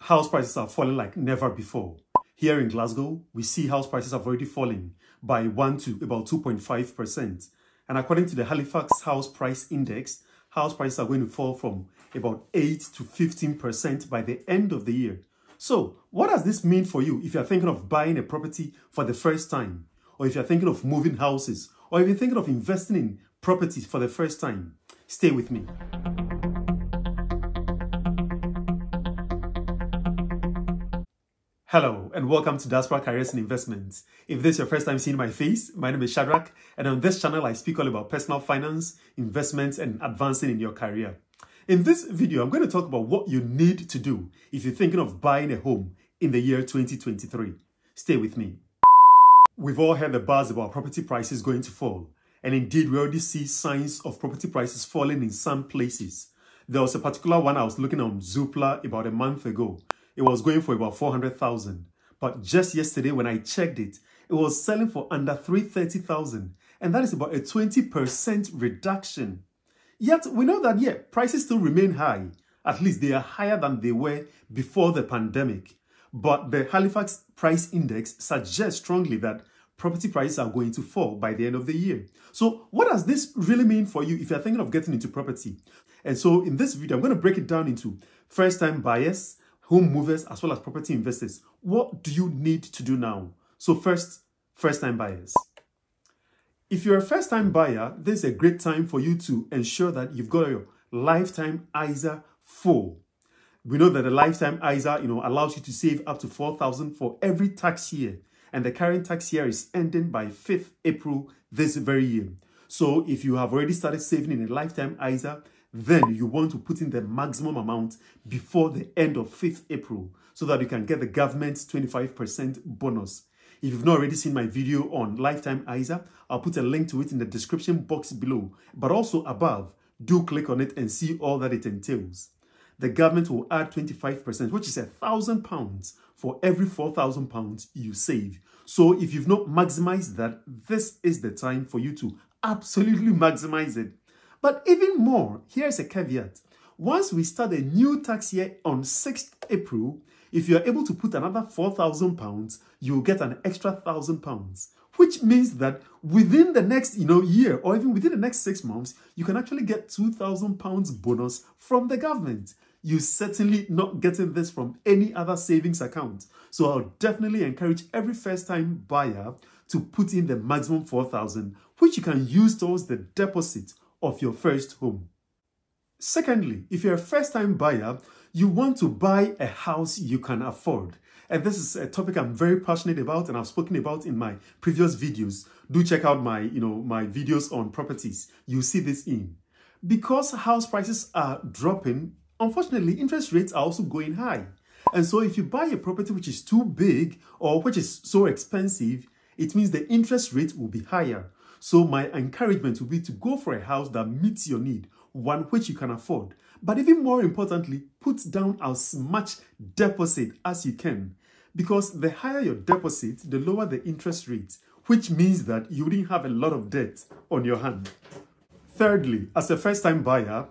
house prices are falling like never before. Here in Glasgow, we see house prices have already fallen by 1 to about 2.5%. And according to the Halifax House Price Index, house prices are going to fall from about 8 to 15% by the end of the year. So what does this mean for you if you're thinking of buying a property for the first time, or if you're thinking of moving houses, or if you're thinking of investing in properties for the first time? Stay with me. Hello and welcome to Diaspora Careers and Investments. If this is your first time seeing my face, my name is Shadrach, and on this channel I speak all about personal finance, investments, and advancing in your career. In this video, I'm going to talk about what you need to do if you're thinking of buying a home in the year 2023. Stay with me. We've all heard the buzz about property prices going to fall, and indeed we already see signs of property prices falling in some places. There was a particular one I was looking on Zoopla about a month ago. It was going for about 400,000. But just yesterday when I checked it, it was selling for under 330,000. And that is about a 20% reduction. Yet we know that, prices still remain high. At least they are higher than they were before the pandemic. But the Halifax Price Index suggests strongly that property prices are going to fall by the end of the year. So what does this really mean for you if you're thinking of getting into property? And so in this video, I'm going to break it down into first-time buyers, home movers, as well as property investors. What do you need to do now? So first-time buyers. If you're a first-time buyer, this is a great time for you to ensure that you've got your lifetime ISA full. We know that the lifetime ISA, allows you to save up to $4,000 for every tax year. And the current tax year is ending by 5th April this very year. So if you have already started saving in a lifetime ISA, then you want to put in the maximum amount before the end of 5th April so that you can get the government's 25% bonus. If you've not already seen my video on lifetime ISA, I'll put a link to it in the description box below, but also above. Do click on it and see all that it entails. The government will add 25%, which is £1,000 for every £4,000 you save. So if you've not maximized that, this is the time for you to absolutely maximize it. But even more, here's a caveat. Once we start a new tax year on 6th April, if you are able to put another £4,000, you'll get an extra £1,000, which means that within the next year, or even within the next 6 months, you can actually get £2,000 bonus from the government. You're certainly not getting this from any other savings account. So I'll definitely encourage every first-time buyer to put in the maximum $4,000, which you can use towards the deposit of your first home. Secondly, if you're a first-time buyer, you want to buy a house you can afford. And this is a topic I'm very passionate about and I've spoken about in my previous videos. Do check out my, my videos on properties. You'll see this in. Because house prices are dropping, unfortunately, interest rates are also going high. And so if you buy a property which is too big or which is so expensive, it means the interest rate will be higher. So my encouragement will be to go for a house that meets your need, one which you can afford. But even more importantly, put down as much deposit as you can. Because the higher your deposit, the lower the interest rate, which means that you wouldn't have a lot of debt on your hand. Thirdly, as a first-time buyer,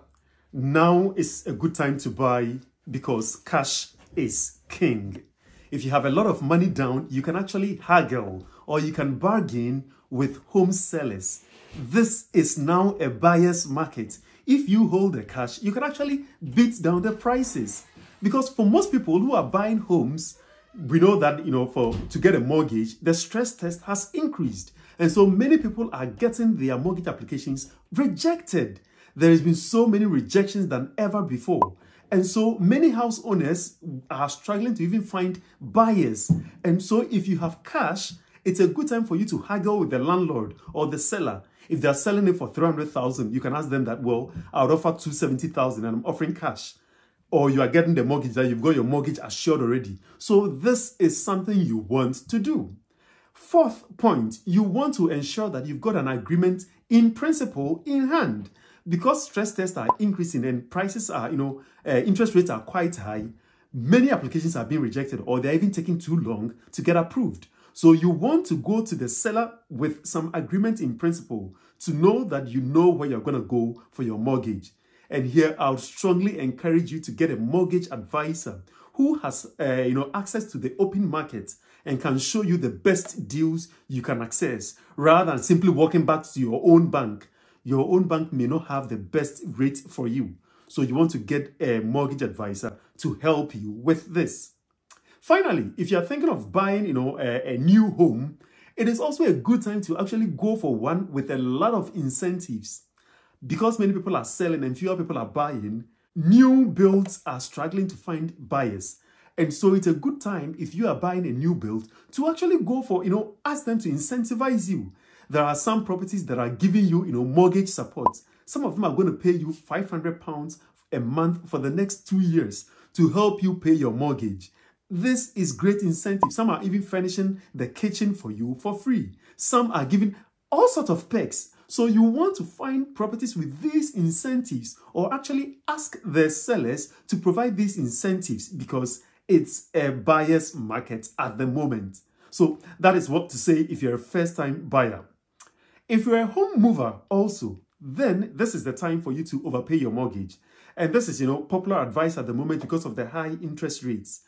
now is a good time to buy because cash is king. If you have a lot of money down, you can actually haggle or you can bargain with home sellers. This is now a buyer's market. If you hold the cash, you can actually beat down the prices. Because for most people who are buying homes, we know that, to get a mortgage, the stress test has increased. And so many people are getting their mortgage applications rejected. There has been so many rejections than ever before. And so many house owners are struggling to even find buyers. And so if you have cash, it's a good time for you to haggle with the landlord or the seller. If they're selling it for 300,000, you can ask them that, well, I would offer 270,000 and I'm offering cash. Or you are getting the mortgage that you've got your mortgage assured already. So this is something you want to do. Fourth point, you want to ensure that you've got an agreement in principle in hand. Because stress tests are increasing and prices are, interest rates are quite high, many applications are being rejected or they're even taking too long to get approved. So you want to go to the seller with some agreement in principle to know that you know where you're going to go for your mortgage. And here I would strongly encourage you to get a mortgage advisor who has access to the open market and can show you the best deals you can access, rather than simply walking back to your own bank. Your own bank may not have the best rate for you. So you want to get a mortgage advisor to help you with this. Finally, if you're thinking of buying, a new home, it is also a good time to actually go for one with a lot of incentives. Because many people are selling and fewer people are buying, new builds are struggling to find buyers. And so it's a good time, if you are buying a new build, to actually go for, ask them to incentivize you. There are some properties that are giving you, mortgage support. Some of them are going to pay you £500 a month for the next 2 years to help you pay your mortgage. This is great incentive. Some are even furnishing the kitchen for you for free. Some are giving all sorts of perks. So you want to find properties with these incentives, or actually ask the sellers to provide these incentives, because it's a buyer's market at the moment. So that is what to say if you're a first-time buyer. If you're a home mover also, then this is the time for you to overpay your mortgage. And this is, popular advice at the moment because of the high interest rates.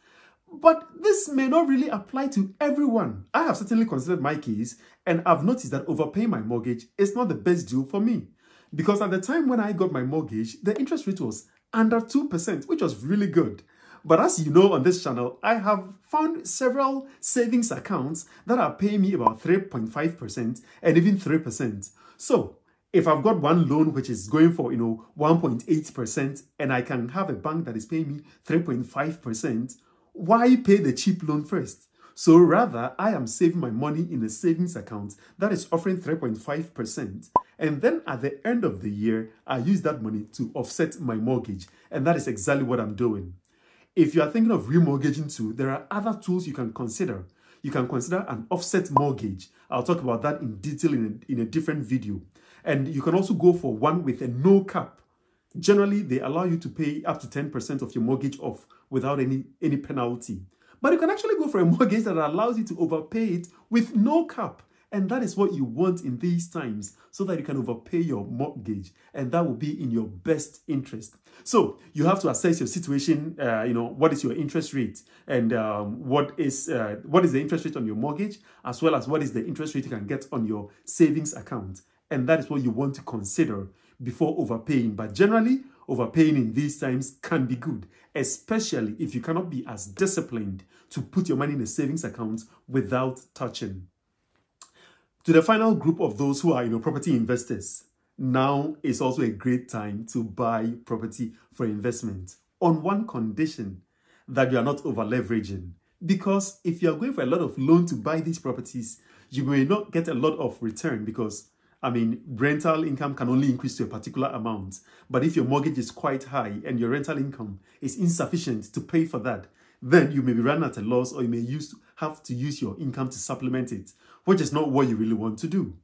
But this may not really apply to everyone. I have certainly considered my case, and I've noticed that overpaying my mortgage is not the best deal for me. Because at the time when I got my mortgage, the interest rate was under 2%, which was really good. But as you know on this channel, I have found several savings accounts that are paying me about 3.5% and even 3%. So if I've got one loan which is going for 1.8% and I can have a bank that is paying me 3.5%, why pay the cheap loan first? So rather, I am saving my money in a savings account that is offering 3.5%. And then at the end of the year, I use that money to offset my mortgage. And that is exactly what I'm doing. If you are thinking of remortgaging too, there are other tools you can consider. You can consider an offset mortgage. I'll talk about that in detail in a different video. And you can also go for one with a no cap. Generally, they allow you to pay up to 10% of your mortgage off without any penalty. But you can actually go for a mortgage that allows you to overpay it with no cap. And that is what you want in these times, so that you can overpay your mortgage. And that will be in your best interest. So you have to assess your situation, what is your interest rate, and what is the interest rate on your mortgage, as well as what is the interest rate you can get on your savings account. And that is what you want to consider before overpaying. But generally, overpaying in these times can be good, especially if you cannot be as disciplined to put your money in a savings account without touching. To the final group of those who are property investors, now is also a great time to buy property for investment, on one condition, that you are not over leveraging. Because if you are going for a lot of loan to buy these properties, you may not get a lot of return, because rental income can only increase to a particular amount. But if your mortgage is quite high and your rental income is insufficient to pay for that, then you may be run at a loss, or you may have to use your income to supplement it, which is not what you really want to do.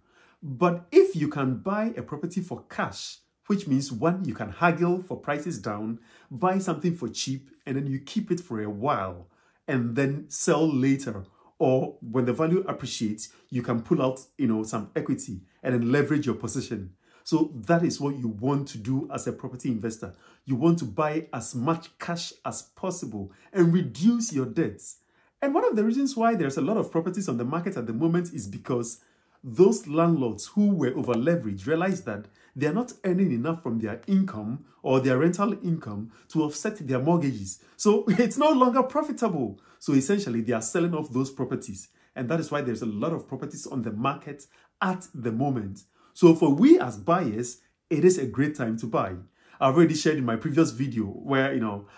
But if you can buy a property for cash, which means one, you can haggle for prices down, buy something for cheap, and then you keep it for a while and then sell later. Or when the value appreciates, you can pull out, some equity and then leverage your position. So that is what you want to do as a property investor. You want to buy as much cash as possible and reduce your debts. And one of the reasons why there's a lot of properties on the market at the moment is because those landlords who were over leveraged realized that they are not earning enough from their income or their rental income to offset their mortgages. So it's no longer profitable. So essentially, they are selling off those properties. And that is why there's a lot of properties on the market at the moment. So for we as buyers, it is a great time to buy. I've already shared in my previous video where,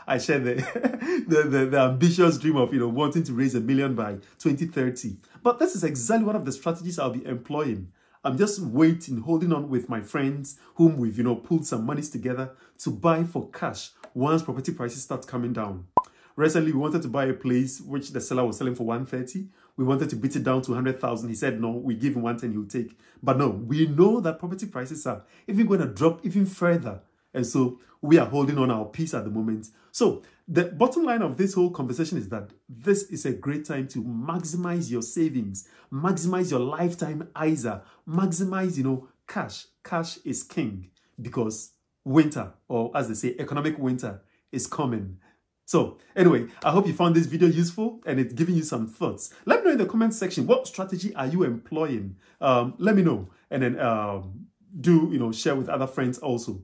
I shared the ambitious dream of, wanting to raise $1 million by 2030. But this is exactly one of the strategies I'll be employing. I'm just waiting, holding on with my friends whom we've, pulled some monies together to buy for cash once property prices start coming down. Recently, we wanted to buy a place which the seller was selling for 130. We wanted to beat it down to 100,000. He said, no, we give him 110, he'll take. But no, we know that property prices are even going to drop even further. And so we are holding on our peace at the moment. So the bottom line of this whole conversation is that this is a great time to maximize your savings, maximize your lifetime ISA, maximize, cash. Cash is king, because winter, or as they say, economic winter is coming. So anyway, I hope you found this video useful and it's giving you some thoughts. Let me know in the comment section, what strategy are you employing? Let me know, and then share with other friends also.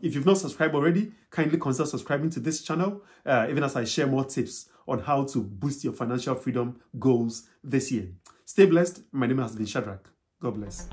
If you've not subscribed already, kindly consider subscribing to this channel, even as I share more tips on how to boost your financial freedom goals this year. Stay blessed. My name has been Shadrach. God bless.